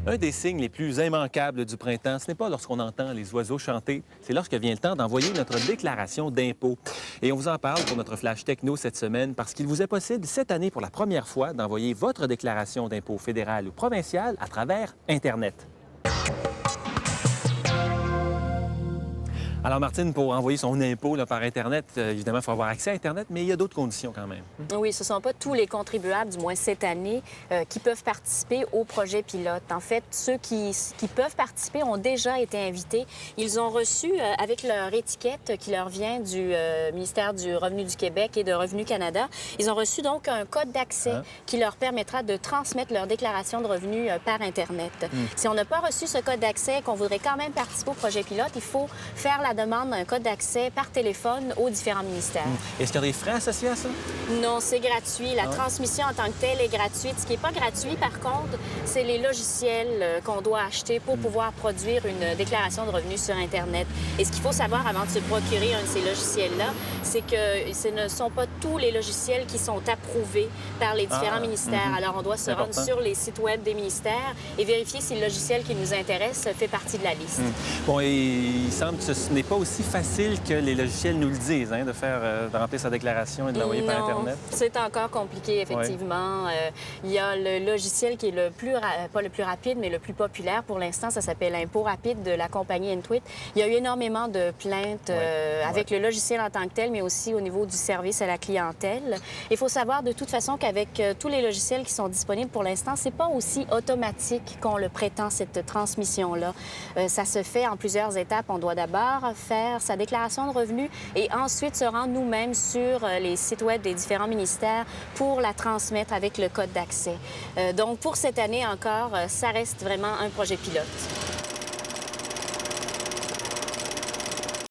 Un des signes les plus immanquables du printemps, ce n'est pas lorsqu'on entend les oiseaux chanter, c'est lorsque vient le temps d'envoyer notre déclaration d'impôt. Et on vous en parle pour notre flash techno cette semaine parce qu'il vous est possible cette année pour la première fois d'envoyer votre déclaration d'impôt fédéral ou provincial à travers Internet. Alors, Martine, pour envoyer son impôt là, par Internet, évidemment, il faut avoir accès à Internet, mais il y a d'autres conditions quand même. Oui, ce ne sont pas tous les contribuables, du moins cette année, qui peuvent participer au projet pilote. En fait, ceux qui peuvent participer ont déjà été invités. Ils ont reçu, avec leur étiquette qui leur vient du ministère du Revenu du Québec et de Revenu Canada, ils ont reçu donc un code d'accès qui leur permettra de transmettre leur déclaration de revenus par Internet. Si on n'a pas reçu ce code d'accès et qu'on voudrait quand même participer au projet pilote, il faut faire la demande d'un code d'accès par téléphone aux différents ministères. Est-ce qu'il y a des frais associés à ça? Non, c'est gratuit. La transmission en tant que telle est gratuite. Ce qui n'est pas gratuit, par contre, c'est les logiciels qu'on doit acheter pour pouvoir produire une déclaration de revenus sur Internet. Et ce qu'il faut savoir avant de se procurer un de ces logiciels-là, c'est que ce ne sont pas tous les logiciels qui sont approuvés par les différents ministères. Alors, on doit se rendre sur les sites web des ministères et vérifier si le logiciel qui nous intéresse fait partie de la liste. Bon, et il semble que ce n'est pas aussi facile que les logiciels nous le disent, hein, de remplir sa déclaration et de l'envoyer par Internet. C'est encore compliqué, effectivement. Il y a le logiciel qui est pas le plus rapide, mais le plus populaire pour l'instant. Ça s'appelle Impôt rapide de la compagnie Intuit. Il y a eu énormément de plaintes avec le logiciel en tant que tel, mais aussi au niveau du service à la clientèle. Il faut savoir de toute façon qu'avec tous les logiciels qui sont disponibles pour l'instant, c'est pas aussi automatique qu'on le prétend, cette transmission-là. Ça se fait en plusieurs étapes. On doit d'abord faire sa déclaration de revenus et ensuite se rendre nous-mêmes sur les sites web des différents ministères pour la transmettre avec le code d'accès. Donc, pour cette année encore, ça reste vraiment un projet pilote.